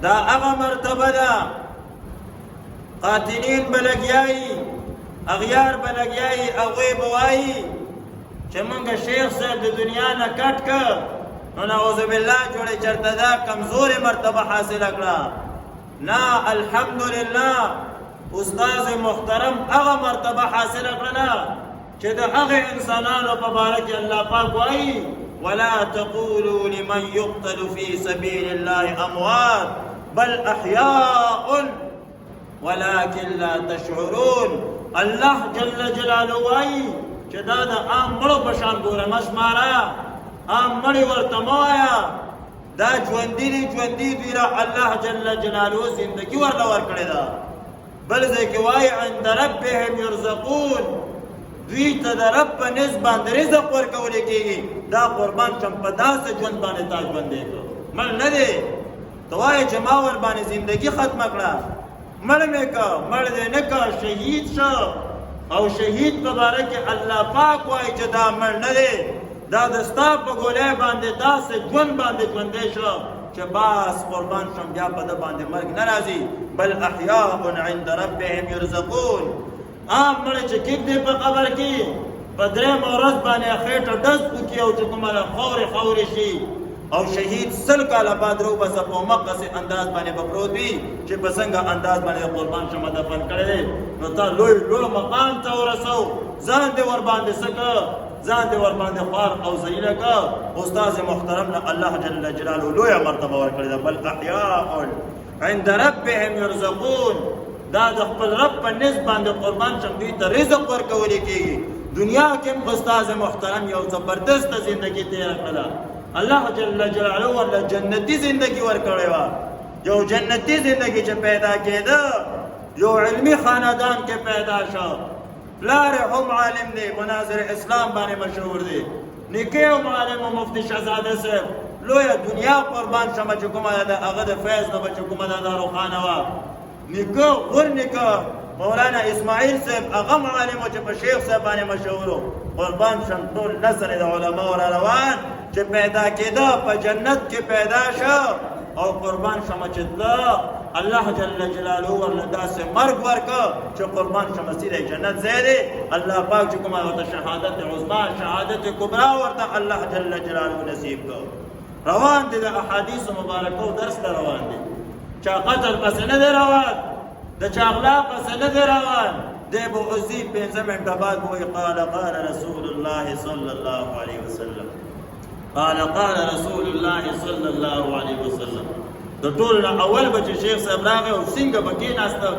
دا هغه مرتبه ده قاتلین به لګیایي اغیار به لګیایي هغوی به وایي چې مونږ شیخ صاحب د دنیا نه کټ کړ نو نعوذ بالله جوړې چېرته دا کمزورې مرتبه حاصله کړه نه الحمدلله استاذ محترم هغه مرتبه حاصله کړله چې د هغه انسانانو په باره کې الله پاک وایي ولا تقولوا لمن يقتل في سبيل الله اموات بل احياء ولكن لا تشعرون الله جل جلاله وایي چې دا د عام مړو په شان ګوره مه شماره عام مړي ورته مه وایه دا ژوندي دي ژوندي دوی را الله جل جلاله زندګي ورله ورکړې ده بل ځای کې وایي عند ربهم یرزقون دوی ته د رب په نس باندې رزق ورکولی کېږي دا قربان شم په داسې ژوند باندې تا ژوندی کړو مړ نه دی ته وایې چې ما ور باندې زندګي ختمه کړه مړ مې که مړ دی نه که شهید شو او شهید په باره کې الله پاک وایي چې دا مړ نه دی دا د ستا په ګولۍ باندې داسې ژوند باندې ژوندی شو چې باس قربان شم بیا په ده باندې مرګ نه راځي بل احیاء عند ربهم یرزقون عام مړی چې کېږدي په قبر کې په درېیمه ورځ باندې خېټه ډز وکړي او چې کومه خاورې خاورې شي او شهید 100 کاله بعد روبسه په همغسې انداز باندې به پروت وي چې په څنګه انداز باندې د قربان شمه دفن کړی دی نو تا لوی مقام ته ورسو ځان دې ورباندې څه که ځان دې ورباندې خوار او ذلیله که استاذ محترم نه الله جل جلاله لویه مرتبه ورکړې ده بل احیاء عند ربهم یرزقون دا د خپل رب په نس باندې قربان شم دوی ته رزق ورکولی کېږي دنیا کې هم استاذ محترم یو زبردسته زندګي تېره کړله الله جل جلاله ورله جنتي زندگی ورکړې وه یو جنتي زندگی چې پیدا کېده یو علمي خاندان کې پیدا شو پلار هم عالم دی مناظر اسلام باندې مشهور دی نیکه هم عالم و مفتی شهزاده صاحب لویه دنیا قربان شمه چې کومه ده هغه د فیض نه به چې کومه ده دا روښانه وه نیکه غور نیکه مولانا اسماعیل صاحب هغه عالم و چې په شیخ صاحب باندې مشهور و قربان شم ټول نسل د علماو را روان چې پیدا کېده په جنت کې پیدا شو او قربان شمه چې تله الله جل جلاله ورله داسې مرګ ورکه چې قربان شمه سیده جنت ځای دی الله پاک چې کومه ورته شهادت عظما شهادت کبرا ورته الله جل جلاله نصیب کړ روان دي د احادیث مبارکو درس ته روان دي چا قتل پس نه دی روان د چا غلا پس نه دی روان دی به اوځي 15 منټه بعد وایي قال رسول الله صلی الله علیه وسلم قال رسول الله صلی الله علیه وسلم د ټول نه اول به چې شیخ صاحب راغی او څنګه به کېناسته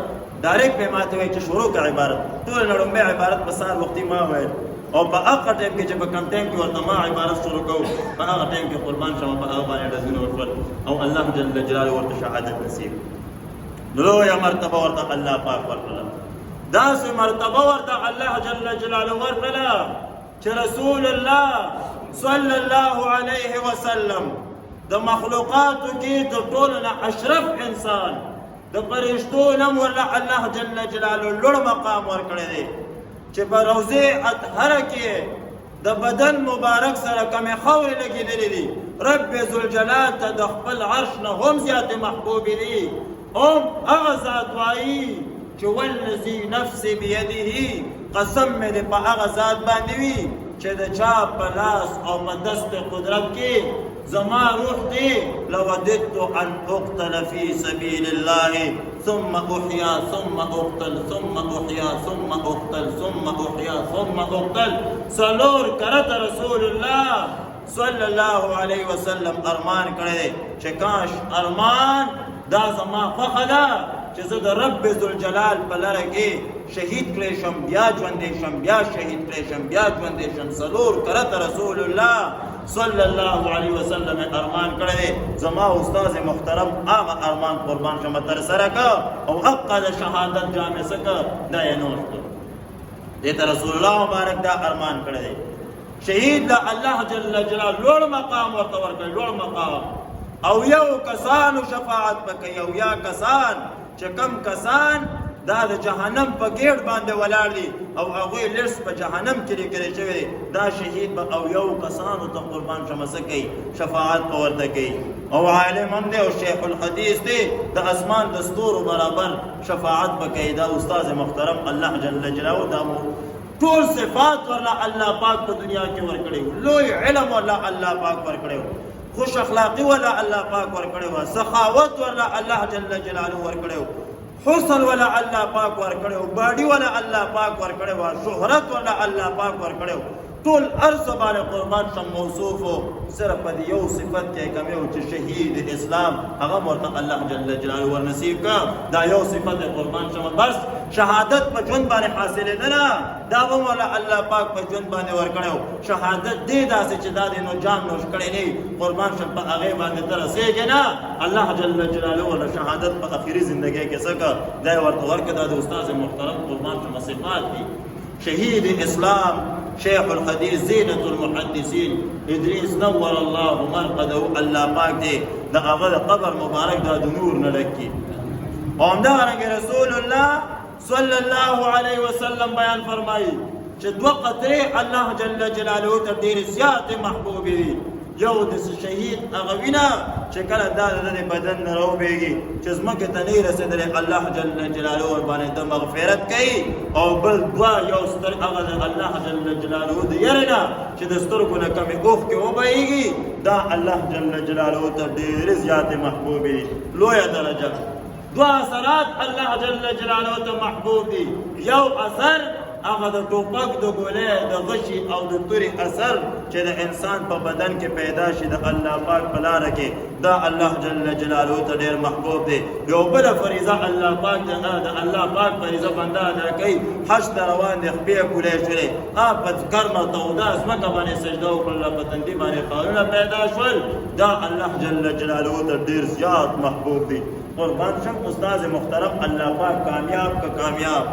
ډایرکټ به ماته وایي چې شروع کړه عبارت ټول نه لومبی عبارت په سهار وختي ما ویل او په هغه ټایم کې چې په کم ټایم کې ورته ما عبارت شروع کوو په هغه ټایم کې قربان شمه په هغه باندې ډزونه وشول او الله جل جلاله ورته شهادت نصیب لویه مرتبه ورته الله پاک ورکړله داسې مرتبه ورته الله جل جلاله ورکړله چې رسول الله صلی الله علیه وسلم د مخلوقاتو کې د ټولو نه اشرف انسان د فرشتو نه ورله الله جل جلاله لوړ مقام ورکړی دی چې په روضې اطهره کې د بدن مبارک سره کمې خاورې لګېدلې دي رب ذوالجلال ته د خپل عرش نه هم زیاتې محبوبې دي هم هغه ذات وایي چې والذي نفسي بيده قسم مې دې په هغه ذات باندې وي چې د چا په لاس او په دست قدرت کې زما روح دی لوددت ان اقتل في سبيل الله ثم احيا ثم اقتل ثم احيا ثم اقتل ثم احيا ثم اقتل سلور کرت رسول الله صلی الله علیه وسلم ارمان کړی چې کاش ارمان دا زما خوښه ده چې زه د رب ذوالجلال په لاره کې شهید کړی شم بیا ژوندی شم بیا شهید کړی شم بیا ژوندی شم څلور کرته رسول الله صلی الله علیه وسلم ارمان کړی دی زما استاد محترم هغه ارمان قربان شمه ترسره که او حقه د شهادت جامې څه که دا یې نوش کړ دې ته رسول الله مبارک دا ارمان کړی دی شهید د الله جل جلاله لوړ مقام ورته ورکړی لوړ مقام او یو کسانو شفاعت پکوي او یا کسان چې کم کسان دا د جهنم په ګیټ باندې ولاړ دي او هغوی لرس په جهنم کې لیکلی شوی دی دا شهید به او یو کسانو ته قربان شمه څه کوي شفاعت به ورته کوي او عالم هم دی او شیخ الحدیث دی د اسمان د ستورو برابر شفاعت به کوي دا استاد محترم الله جل جلاله دا ټول صفات ورله الله پاک په دنیا کې ورکړی لوی علم ورله الله پاک ورکړی خوش اخلاقی ولا الله پاک ورکړی و سخاوت ولا الله جل جلاله ورکړی حسن ولا الله پاک ورکړی باډي ولا الله پاک ورکړی و شهرت ولا الله پاک ورکړی ټول ارز باندې قربان شم موصوف صرف په یو صفت کې کمی او چې شهید اسلام هغه ورته الله جل جلاله ورنصیب کا دا یو صفت قربان شم بس شهادت په ژوند باندې حاصل نه دا ولا الله پاک په ژوند باندې ورکړو شهادت دې داسې چې دا د نو جان نوش کړي نه قربان شم په هغه باندې ترسېږي نه الله جل جلاله ولا شهادت په اخري ژوندۍ کې څنګه دا ورته ورکړه د استاد محترم قربان شم صفات دي شهید اسلام شیخ الحدیث زینت المحدثین ادریس نور الله مرقده الله پاک دی دا هغه قبر مبارک دا د نور نه ډکي او همدارنګه رسول الله صلی الله علیه وسلم بیان فرمایي چې دوه قطرې الله جل جلاله ته ډېرې زیاتې محبوب دي یو د شهید هغه وینه چې کله دا د بدن نه راوبېږي چې ځمکې ته نه رسېدلی الله جل جلاله ورباندې د مغفرت کوي او بل دوه یو ستر هغه د الله جل جلاله د یرې نه چې د سترګو نه کمې اوښکې وبهیږي دا الله جل جلاله ته ډېرې زیاتې محبوب دي لویه درجه دو اثرات الله جل جلاله ته محبوب دي یو اثر هغه د ټوپک د ګولې د غشي او د توري اثر چې د انسان په بدن کې پیدا شي د الله پاک په لاره کې دا الله جل جلاله ته ډېر محبوب دی یو بله فریضه الله پاک د الله پاک فریضه بنده ادا کوي حج ته روان دی خپې کولی شولې په ګرمه توده ځمکه باندې سجده وکړله په تندي باندې خارونه پیدا شول دا الله جل جلاله ته ډېر زیات محبوب دی قربان شم استاد محترم الله پاک کامیاب کا کامیاب